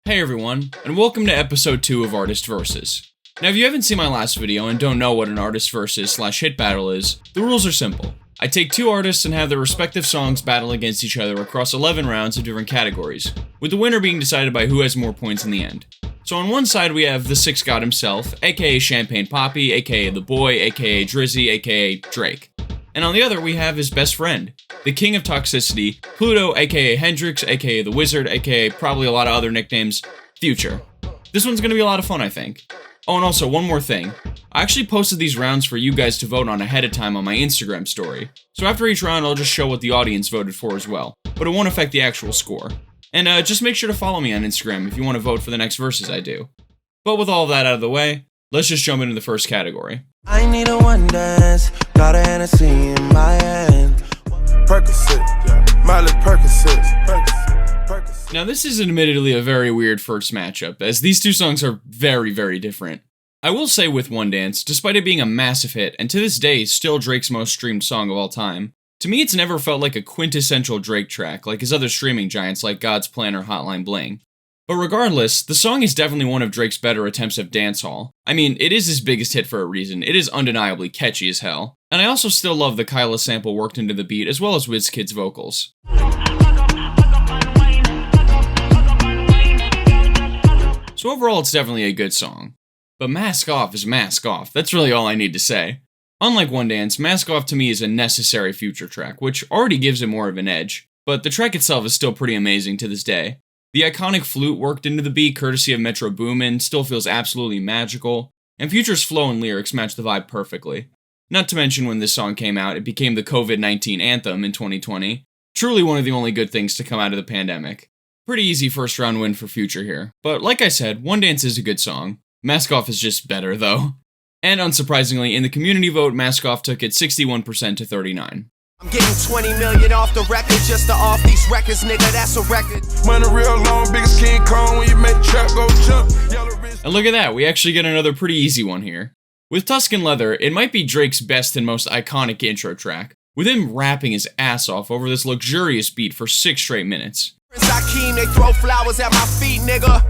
Hey everyone, and welcome to episode 2 of Artist Versus. Now if you haven't seen my last video and don't know what an Artist Versus / hit battle is, the rules are simple. I take two artists and have their respective songs battle against each other across 11 rounds of different categories, with the winner being decided by who has more points in the end. So on one side we have the Six God himself, aka Champagne Papi, aka The Boy, aka Drizzy, aka Drake. And on the other we have his best friend, the king of toxicity, Pluto, aka Hndrxx, aka the Wizrd, aka probably a lot of other nicknames, Future. This one's gonna be a lot of fun, I think. Oh, and also, one more thing. I actually posted these rounds for you guys to vote on ahead of time on my Instagram story. So after each round, I'll just show what the audience voted for as well, but it won't affect the actual score. And just make sure to follow me on Instagram if you want to vote for the next verses I do. But with all of that out of the way, let's just jump into the first category. I need a one dance, got a Hennessy in my hand. Percocet, yeah. Miley Percocet. Now this is admittedly a very weird first matchup, as these two songs are very, very different. I will say with One Dance, despite it being a massive hit, and to this day still Drake's most streamed song of all time, to me it's never felt like a quintessential Drake track like his other streaming giants like God's Plan or Hotline Bling. But regardless, the song is definitely one of Drake's better attempts at dancehall. I mean, it is his biggest hit for a reason, it is undeniably catchy as hell. And I also still love the Kyla sample worked into the beat as well as Wizkid's vocals. So overall it's definitely a good song. But Mask Off is Mask Off, that's really all I need to say. Unlike One Dance, Mask Off to me is a necessary Future track, which already gives it more of an edge, but the track itself is still pretty amazing to this day. The iconic flute worked into the beat courtesy of Metro Boomin still feels absolutely magical, and Future's flow and lyrics match the vibe perfectly. Not to mention when this song came out, it became the COVID-19 anthem in 2020. Truly one of the only good things to come out of the pandemic. Pretty easy first round win for Future here, but like I said, One Dance is a good song. Mask Off is just better though. And unsurprisingly, in the community vote, Mask Off took it 61% to 39. I'm getting 20 million off the record just to off these records, nigga, that's a record. Money real long, biggest King Kong when you make trap go jump. And look at that, we actually get another pretty easy one here. With Tuscan Leather, it might be Drake's best and most iconic intro track, with him rapping his ass off over this luxurious beat for 6 straight minutes. They throw flowers at my feet, nigga.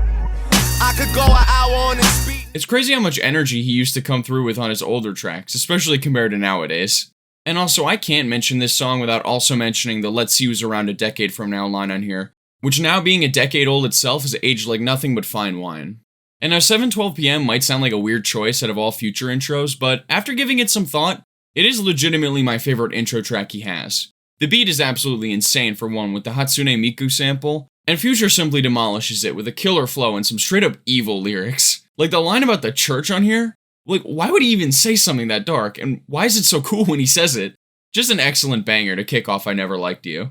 I could go an hour on this beat. It's crazy how much energy he used to come through with on his older tracks, especially compared to nowadays. And also, I can't mention this song without also mentioning the Let's See Who's Around a Decade From Now line on here, which now being a decade old itself has aged like nothing but fine wine. And now 7:12 PM might sound like a weird choice out of all Future intros, but after giving it some thought, it is legitimately my favorite intro track he has. The beat is absolutely insane for one with the Hatsune Miku sample, and Future simply demolishes it with a killer flow and some straight up evil lyrics. Like the line about the church on here? Like, why would he even say something that dark, and why is it so cool when he says it? Just an excellent banger to kick off I Never Liked You.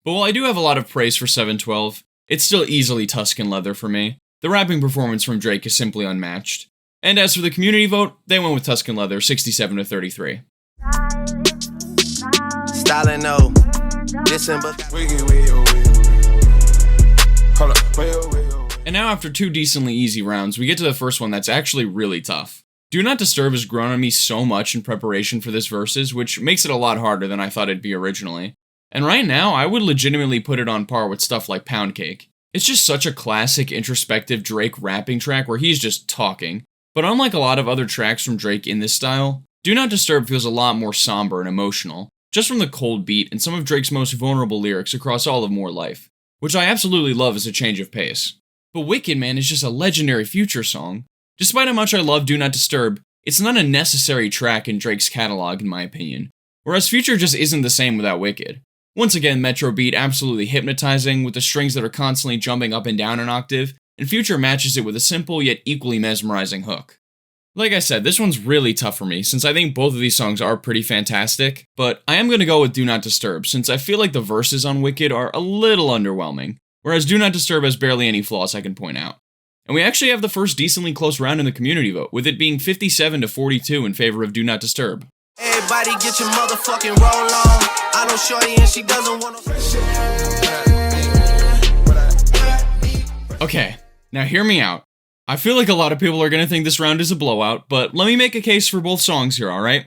But while I do have a lot of praise for 712, it's still easily Tuscan Leather for me. The rapping performance from Drake is simply unmatched. And as for the community vote, they went with Tuscan Leather 67 to 33. Styling no, listen but And now after 2 decently easy rounds, we get to the first one that's actually really tough. Do Not Disturb has grown on me so much in preparation for this versus, which makes it a lot harder than I thought it'd be originally. And right now, I would legitimately put it on par with stuff like Pound Cake. It's just such a classic introspective Drake rapping track where he's just talking. But unlike a lot of other tracks from Drake in this style, Do Not Disturb feels a lot more somber and emotional, just from the cold beat and some of Drake's most vulnerable lyrics across all of More Life, which I absolutely love as a change of pace. But Wicked Man is just a legendary Future song. Despite how much I love Do Not Disturb, it's not a necessary track in Drake's catalog in my opinion, whereas Future just isn't the same without Wicked. Once again, Metro beat absolutely hypnotizing with the strings that are constantly jumping up and down an octave, and Future matches it with a simple yet equally mesmerizing hook. Like I said, this one's really tough for me since I think both of these songs are pretty fantastic, but I am going to go with Do Not Disturb since I feel like the verses on Wicked are a little underwhelming, whereas Do Not Disturb has barely any flaws I can point out. And we actually have the first decently close round in the community vote, with it being 57 to 42 in favor of Do Not Disturb. everybody get your motherfucking roll on. I know shorty and she doesn't want to. Okay, now hear me out. I feel like a lot of people are going to think this round is a blowout, but let me make a case for both songs here, alright?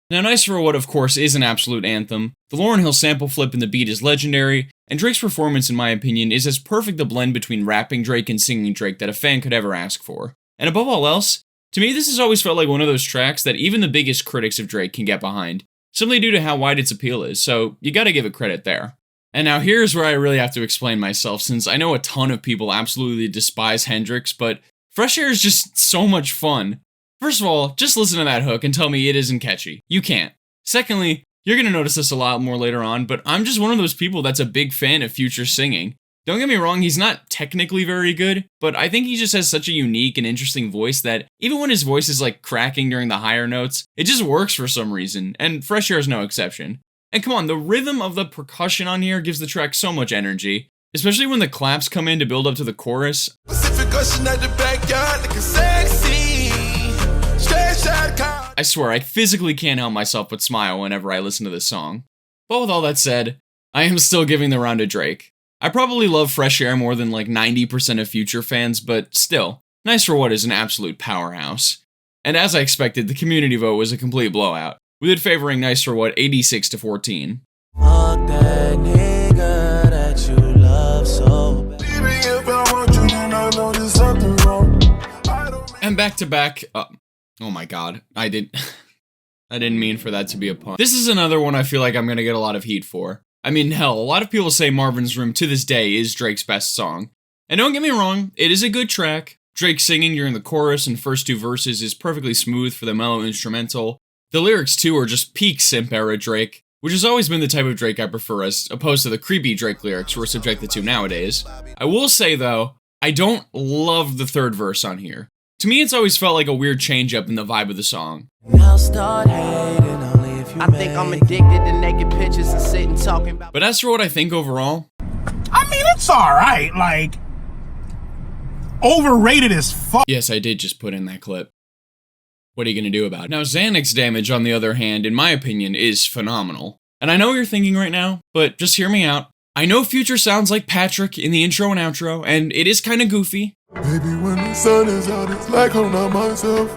Now, Nice for What, of course, is an absolute anthem. The Lauryn Hill sample flip in the beat is legendary, and Drake's performance, in my opinion, is as perfect a blend between rapping Drake and singing Drake that a fan could ever ask for. And above all else, to me, this has always felt like one of those tracks that even the biggest critics of Drake can get behind, simply due to how wide its appeal is, so you gotta give it credit there. And now here's where I really have to explain myself, since I know a ton of people absolutely despise Hndrxx, but Fresh Air is just so much fun. First of all, just listen to that hook and tell me it isn't catchy. You can't. Secondly, you're gonna notice this a lot more later on, but I'm just one of those people that's a big fan of Future's singing. Don't get me wrong, he's not technically very good, but I think he just has such a unique and interesting voice that even when his voice is like cracking during the higher notes, it just works for some reason, and Fresh Air is no exception. And come on, the rhythm of the percussion on here gives the track so much energy, especially when the claps come in to build up to the chorus. I swear, I physically can't help myself but smile whenever I listen to this song. But with all that said, I am still giving the round to Drake. I probably love Fresh Air more than like 90% of Future fans, but still, Nice for What is an absolute powerhouse. And as I expected, the community vote was a complete blowout, with it favoring Nice for What 86-14. Fuck that nigga that you love so bad. And back to back, oh my god, I didn't mean for that to be a pun. This is another one I feel like I'm gonna get a lot of heat for. I mean, hell, a lot of people say Marvin's Room to this day is Drake's best song. And don't get me wrong, it is a good track. Drake singing during the chorus and first two verses is perfectly smooth for the mellow instrumental. The lyrics too are just peak simp era Drake, which has always been the type of Drake I prefer as opposed to the creepy Drake lyrics we're subjected to nowadays. I will say though, I don't love the third verse on here. To me, it's always felt like a weird change-up in the vibe of the song. Now start hating only if you I think I'm addicted to naked pictures and sitting talking about. But as for what I think overall, I mean, it's alright, like, overrated as fuck. Yes, I did just put in that clip. What are you gonna do about it? Now, Xanax Damage, on the other hand, in my opinion, is phenomenal. And I know what you're thinking right now, but just hear me out. I know Future sounds like Patrick in the intro and outro, and it is kinda goofy. Baby, when the sun is out, it's like I'm not myself.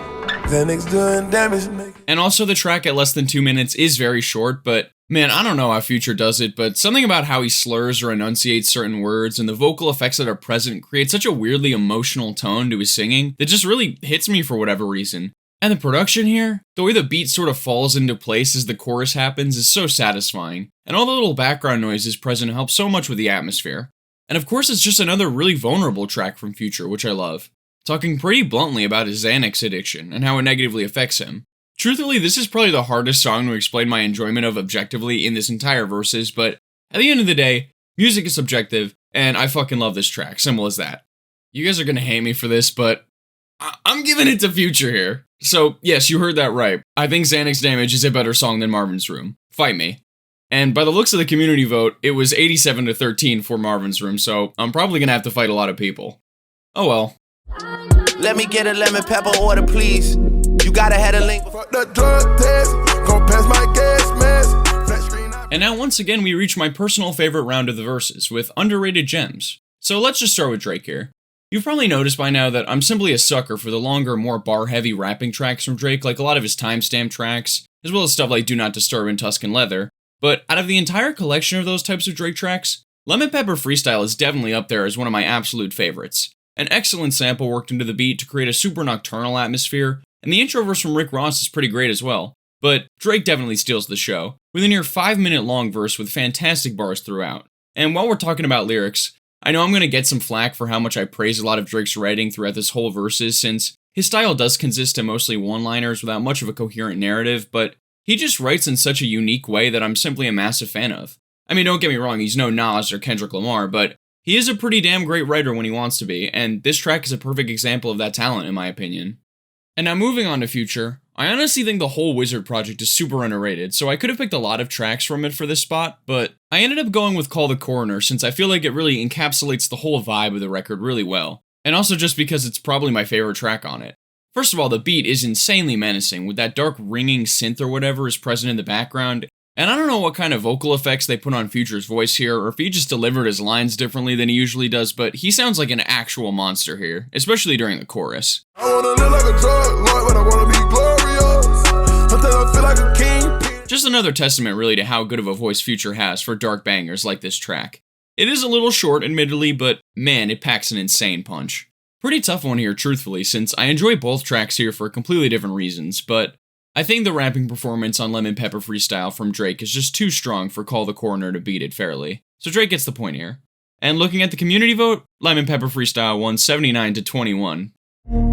Xanax doing damage. And also the track at less than 2 minutes is very short, but man, I don't know how Future does it, but something about how he slurs or enunciates certain words and the vocal effects that are present create such a weirdly emotional tone to his singing that just really hits me for whatever reason. And the production here, the way the beat sort of falls into place as the chorus happens is so satisfying, and all the little background noises present help so much with the atmosphere. And of course it's just another really vulnerable track from Future, which I love, talking pretty bluntly about his Xanax addiction and how it negatively affects him. Truthfully, this is probably the hardest song to explain my enjoyment of objectively in this entire verses, but at the end of the day, music is subjective, and I fucking love this track, simple as that. You guys are gonna hate me for this, but I'm giving it to Future here. So, yes, you heard that right. I think Xanax Damage is a better song than Marvin's Room. Fight me. And by the looks of the community vote, it was 87-13 for Marvin's Room, so I'm probably gonna have to fight a lot of people. Oh well. Let me get a lemon pepper order, please. You gotta have a link. Fuck the drug test, go past my gas mask. Flat screen. And now once again we reach my personal favorite round of the verses, with underrated gems. So let's just start with Drake here. You've probably noticed by now that I'm simply a sucker for the longer, more bar-heavy rapping tracks from Drake, like a lot of his timestamp tracks, as well as stuff like Do Not Disturb and Tuscan Leather. But out of the entire collection of those types of Drake tracks, Lemon Pepper Freestyle is definitely up there as one of my absolute favorites. An excellent sample worked into the beat to create a super nocturnal atmosphere, and the intro verse from Rick Ross is pretty great as well. But Drake definitely steals the show, with a near 5-minute long verse with fantastic bars throughout. And while we're talking about lyrics, I know I'm going to get some flack for how much I praise a lot of Drake's writing throughout this whole verses, since his style does consist of mostly one-liners without much of a coherent narrative, but he just writes in such a unique way that I'm simply a massive fan of. I mean, don't get me wrong, he's no Nas or Kendrick Lamar, but he is a pretty damn great writer when he wants to be, and this track is a perfect example of that talent in my opinion. And now moving on to Future, I honestly think the whole Wizrd project is super underrated, so I could have picked a lot of tracks from it for this spot, but I ended up going with Call the Coroner since I feel like it really encapsulates the whole vibe of the record really well, and also just because it's probably my favorite track on it. First of all, the beat is insanely menacing, with that dark ringing synth or whatever is present in the background, and I don't know what kind of vocal effects they put on Future's voice here, or if he just delivered his lines differently than he usually does, but he sounds like an actual monster here, especially during the chorus. I wanna live like a drug lord, but I wanna be glorious. Sometimes I feel like a king. Just another testament really to how good of a voice Future has for dark bangers like this track. It is a little short, admittedly, but man, it packs an insane punch. Pretty tough one here, truthfully, since I enjoy both tracks here for completely different reasons, but I think the rapping performance on Lemon Pepper Freestyle from Drake is just too strong for Call the Coroner to beat it fairly. So Drake gets the point here. And looking at the community vote, Lemon Pepper Freestyle won 79-21.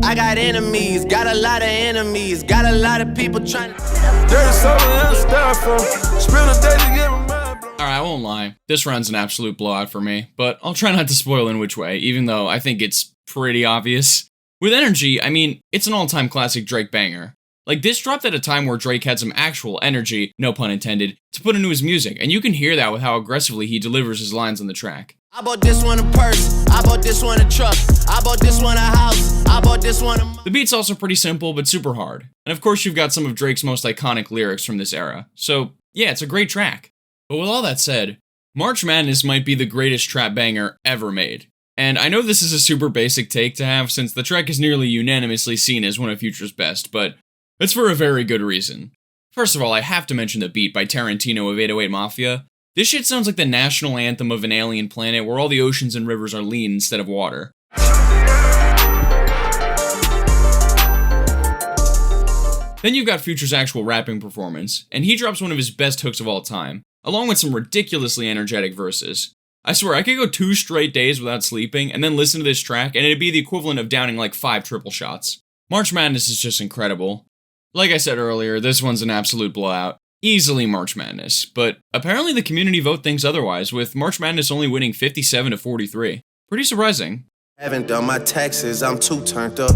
I got enemies, got a lot of enemies, got a lot of people trying to. There's something else for. Spend a day to get my mind blown. Alright, I won't lie, this round's an absolute blowout for me, but I'll try not to spoil in which way, even though I think it's pretty obvious. With Energy, I mean, it's an all-time classic Drake banger. Like, this dropped at a time where Drake had some actual energy, no pun intended, to put into his music, and you can hear that with how aggressively he delivers his lines on the track. I bought this one a purse, I bought this one a truck, I bought this one a house, I bought this one a... The beat's also pretty simple, but super hard. And of course you've got some of Drake's most iconic lyrics from this era. So, yeah, it's a great track. But with all that said, March Madness might be the greatest trap banger ever made. And I know this is a super basic take to have, since the track is nearly unanimously seen as one of Future's best, but it's for a very good reason. First of all, I have to mention the beat by Tarantino of 808 Mafia. This shit sounds like the national anthem of an alien planet where all the oceans and rivers are lean instead of water. Then you've got Future's actual rapping performance, and he drops one of his best hooks of all time, along with some ridiculously energetic verses. I swear, I could go 2 straight days without sleeping, and then listen to this track, and it'd be the equivalent of downing like 5 triple shots. March Madness is just incredible. Like I said earlier, this one's an absolute blowout. Easily March Madness, but apparently the community vote thinks otherwise, with March Madness only winning 57-43. Pretty surprising. Haven't done my taxes, I'm too turned up.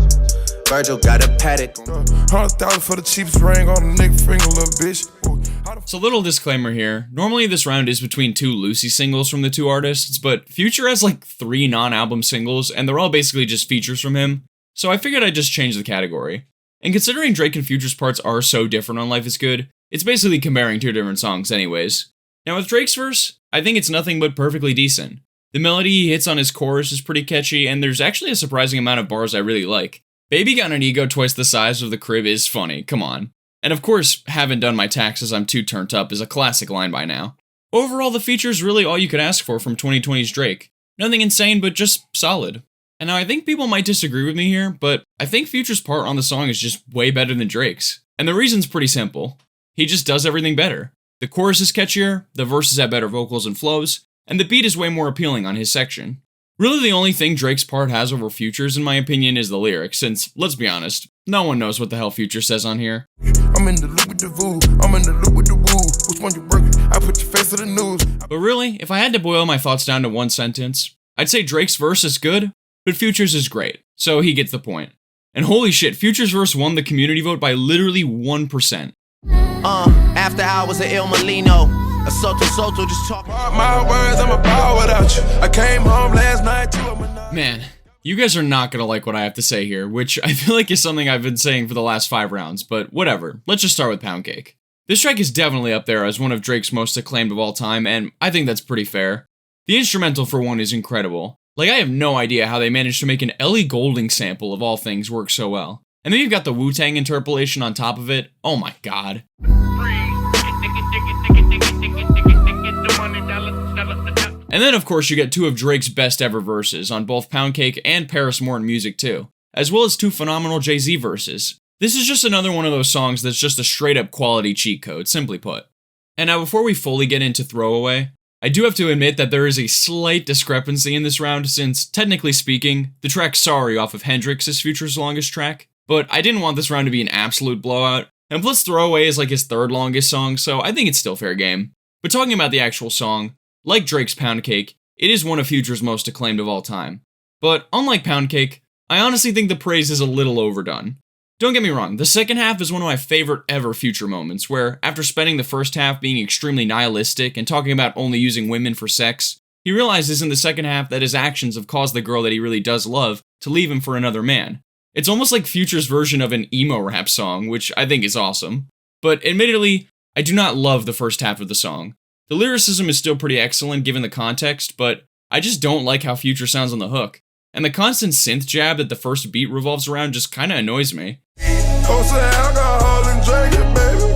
Virgil got a paddock. 100,000 for the cheapest ring on a nigga finger, little bitch. So little disclaimer here, normally this round is between 2 Lucy singles from the 2 artists, but Future has like 3 non-album singles, and they're all basically just features from him, so I figured I'd just change the category. And considering Drake and Future's parts are so different on Life is Good, it's basically comparing 2 different songs anyways. Now with Drake's verse, I think it's nothing but perfectly decent. The melody he hits on his chorus is pretty catchy, and there's actually a surprising amount of bars I really like. Baby got an ego twice the size of the crib is funny, come on. And of course, haven't done my taxes, I'm too turned up is a classic line by now. Overall, the feature's really all you could ask for from 2020's Drake. Nothing insane, but just solid. And now I think people might disagree with me here, but I think Future's part on the song is just way better than Drake's. And the reason's pretty simple. He just does everything better. The chorus is catchier, the verses have better vocals and flows, and the beat is way more appealing on his section. Really the only thing Drake's part has over Future's, in my opinion, is the lyrics, since, let's be honest, no one knows what the hell Future says on here. I'm in the loop with the voo, I'm in the loop with the woo. Which one you working? I put your face to the news. But really, if I had to boil my thoughts down to one sentence, I'd say Drake's verse is good, but Future's is great, so he gets the point. And holy shit, Future's verse won the community vote by literally 1%. After hours of Il Molino, a Soto just talk. My words, I'm a ball without you. I came home last night too. Man, you guys are not gonna like what I have to say here, which I feel like is something I've been saying for the last 5 rounds, but whatever. Let's just start with Pound Cake. This track is definitely up there as one of Drake's most acclaimed of all time, and I think that's pretty fair. The instrumental for one is incredible. Like, I have no idea how they managed to make an Ellie Goulding sample of all things work so well. And then you've got the Wu-Tang interpolation on top of it. Oh my god. And then of course you get 2 of Drake's best ever verses on both Pound Cake and Paris Morton Music too, as well as 2 phenomenal Jay-Z verses. This is just another one of those songs that's just a straight up quality cheat code, simply put. And now before we fully get into Throwaway, I do have to admit that there is a slight discrepancy in this round since, technically speaking, the track Sorry off of Hndrxx is Future's longest track, but I didn't want this round to be an absolute blowout, and plus Throwaway is like his 3rd longest song, so I think it's still fair game. But talking about the actual song, like Drake's Pound Cake, it is one of Future's most acclaimed of all time. But unlike Pound Cake, I honestly think the praise is a little overdone. Don't get me wrong, the second half is one of my favorite ever Future moments, where after spending the first half being extremely nihilistic and talking about only using women for sex, he realizes in the second half that his actions have caused the girl that he really does love to leave him for another man. It's almost like Future's version of an emo rap song, which I think is awesome. But admittedly, I do not love the first half of the song. The lyricism is still pretty excellent given the context, but I just don't like how Future sounds on the hook. And the constant synth jab that the first beat revolves around just kinda annoys me. Alcohol and drinking, baby.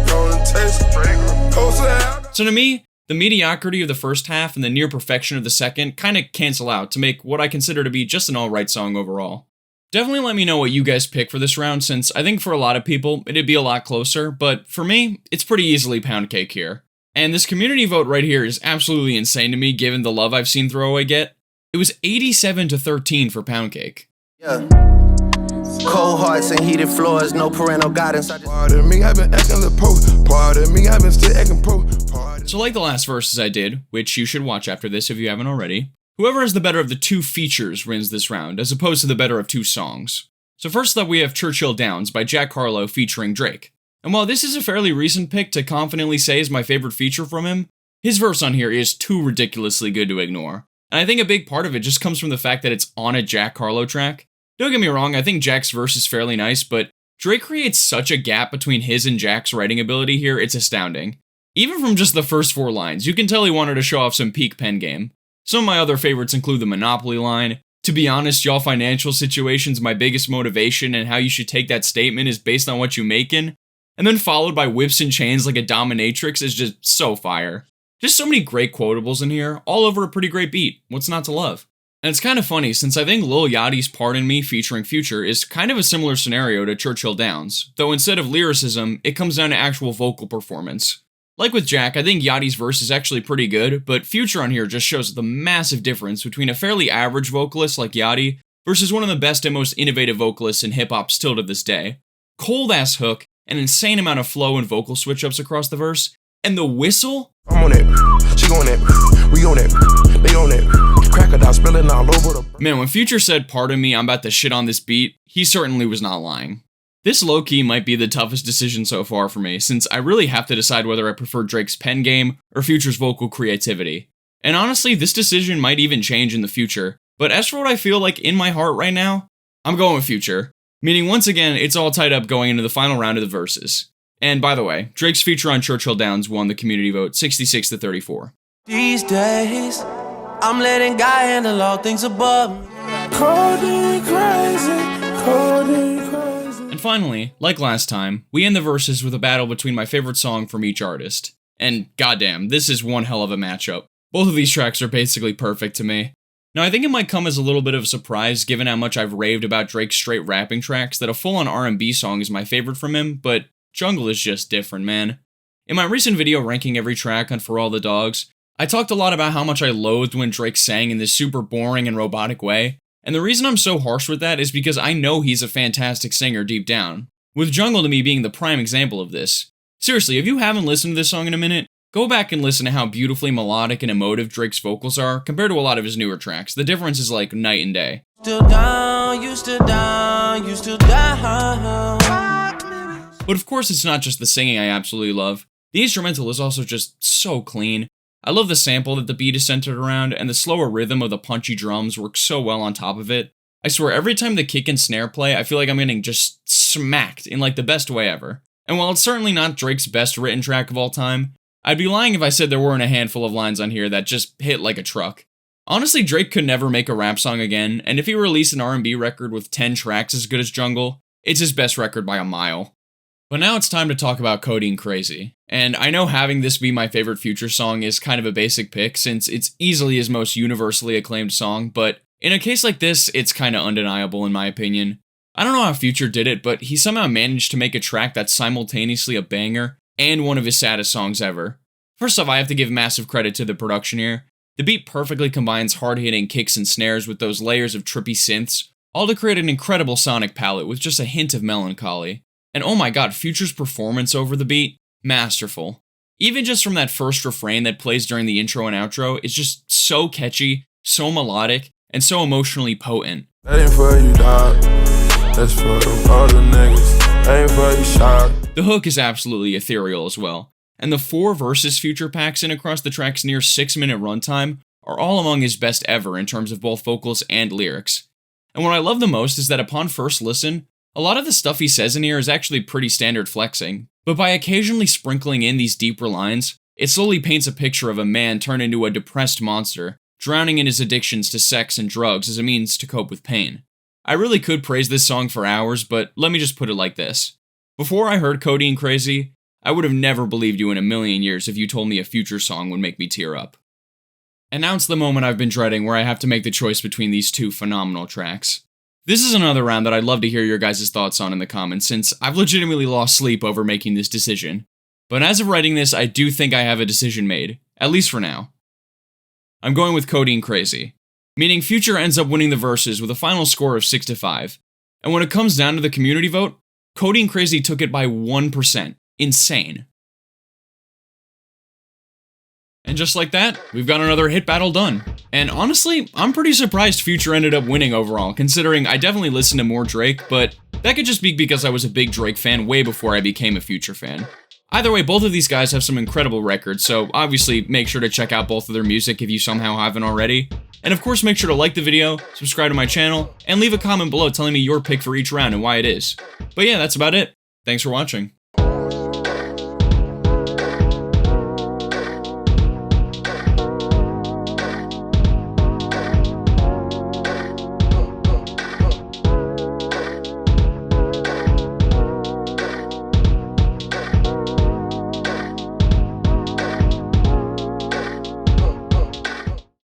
So to me, the mediocrity of the first half and the near perfection of the second kind of cancel out to make what I consider to be just an alright song overall. Definitely let me know what you guys pick for this round, since I think for a lot of people it'd be a lot closer, but for me, it's pretty easily pound cake here. And this community vote right here is absolutely insane to me given the love I've seen Throwaway get. It was 87-13 for pound cake. Yeah. Cold hearts and heated floors, no parental guidance. Pardon me, I've been acting the Pope. Pardon me, I've been still acting Pope. So like the last verses I did, which you should watch after this if you haven't already, whoever has the better of the two features wins this round, as opposed to the better of two songs. So first up we have Churchill Downs by Jack Harlow featuring Drake. And while this is a fairly recent pick to confidently say is my favorite feature from him, his verse on here is too ridiculously good to ignore. And I think a big part of it just comes from the fact that it's on a Jack Harlow track. Don't get me wrong, I think Jack's verse is fairly nice, but Drake creates such a gap between his and Jack's writing ability here, it's astounding. Even from just the first 4 lines, you can tell he wanted to show off some peak pen game. Some of my other favorites include the Monopoly line. To be honest, y'all financial situation's my biggest motivation, and how you should take that statement is based on what you makin'. And then followed by whips and chains like a dominatrix is just so fire. Just so many great quotables in here, all over a pretty great beat. What's not to love? And it's kind of funny, since I think Lil Yachty's Pardon Me featuring Future is kind of a similar scenario to Churchill Downs, though instead of lyricism, it comes down to actual vocal performance. Like with Jack, I think Yachty's verse is actually pretty good, but Future on here just shows the massive difference between a fairly average vocalist like Yachty versus one of the best and most innovative vocalists in hip-hop still to this day. Cold-ass hook, an insane amount of flow and vocal switch-ups across the verse, and the whistle? I'm on it, she on it, we on it, they on it, crocodile spilling all over the... Man, when Future said, "Pardon me, I'm about to shit on this beat," he certainly was not lying. This low-key might be the toughest decision so far for me, since I really have to decide whether I prefer Drake's pen game or Future's vocal creativity. And honestly, this decision might even change in the future, but as for what I feel like in my heart right now, I'm going with Future. Meaning once again, it's all tied up going into the final round of the verses. And by the way, Drake's feature on Churchill Downs won the community vote 66-34. These days, I'm letting God handle all things above me. And finally, like last time, we end the verses with a battle between my favorite song from each artist. And goddamn, this is one hell of a matchup. Both of these tracks are basically perfect to me. Now I think it might come as a little bit of a surprise given how much I've raved about Drake's straight rapping tracks that a full-on R&B song is my favorite from him, but Jungle is just different, man. In my recent video ranking every track on For All the Dogs, I talked a lot about how much I loathed when Drake sang in this super boring and robotic way, and the reason I'm so harsh with that is because I know he's a fantastic singer deep down, with Jungle to me being the prime example of this. Seriously, if you haven't listened to this song in a minute, go back and listen to how beautifully melodic and emotive Drake's vocals are compared to a lot of his newer tracks. The difference is like night and day. Still down, you still down, you still down. But of course it's not just the singing I absolutely love. The instrumental is also just so clean. I love the sample that the beat is centered around, and the slower rhythm of the punchy drums works so well on top of it. I swear, every time the kick and snare play, I feel like I'm getting just smacked in like the best way ever. And while it's certainly not Drake's best written track of all time, I'd be lying if I said there weren't a handful of lines on here that just hit like a truck. Honestly, Drake could never make a rap song again, and if he released an R&B record with 10 tracks as good as Jungle, it's his best record by a mile. But now it's time to talk about Codeine Crazy. And I know having this be my favorite Future song is kind of a basic pick, since it's easily his most universally acclaimed song, but in a case like this, it's kinda undeniable in my opinion. I don't know how Future did it, but he somehow managed to make a track that's simultaneously a banger and one of his saddest songs ever. First off, I have to give massive credit to the production here. The beat perfectly combines hard-hitting kicks and snares with those layers of trippy synths, all to create an incredible sonic palette with just a hint of melancholy. And oh my god, Future's performance over the beat, masterful. Even just from that first refrain that plays during the intro and outro, it's just so catchy, so melodic, and so emotionally potent. That ain't for you, dog. That's for them other niggas. That ain't for you, shock. The hook is absolutely ethereal as well, and the 4 verses Future packs in across the track's near 6-minute runtime are all among his best ever in terms of both vocals and lyrics. And what I love the most is that upon first listen, a lot of the stuff he says in here is actually pretty standard flexing, but by occasionally sprinkling in these deeper lines, it slowly paints a picture of a man turned into a depressed monster, drowning in his addictions to sex and drugs as a means to cope with pain. I really could praise this song for hours, but let me just put it like this. Before I heard Codeine Crazy, I would have never believed you in a million years if you told me a Future song would make me tear up. And now it's the moment I've been dreading where I have to make the choice between these two phenomenal tracks. This is another round that I'd love to hear your guys' thoughts on in the comments, since I've legitimately lost sleep over making this decision. But as of writing this, I do think I have a decision made, at least for now. I'm going with Codeine Crazy, meaning Future ends up winning the verses with a final score of 6-5. And when it comes down to the community vote, Codeine Crazy took it by 1%. Insane. And just like that, we've got another hit battle done. And honestly, I'm pretty surprised Future ended up winning overall, considering I definitely listened to more Drake, but that could just be because I was a big Drake fan way before I became a Future fan. Either way, both of these guys have some incredible records, so obviously make sure to check out both of their music if you somehow haven't already. And of course, make sure to like the video, subscribe to my channel, and leave a comment below telling me your pick for each round and why it is. But yeah, that's about it. Thanks for watching.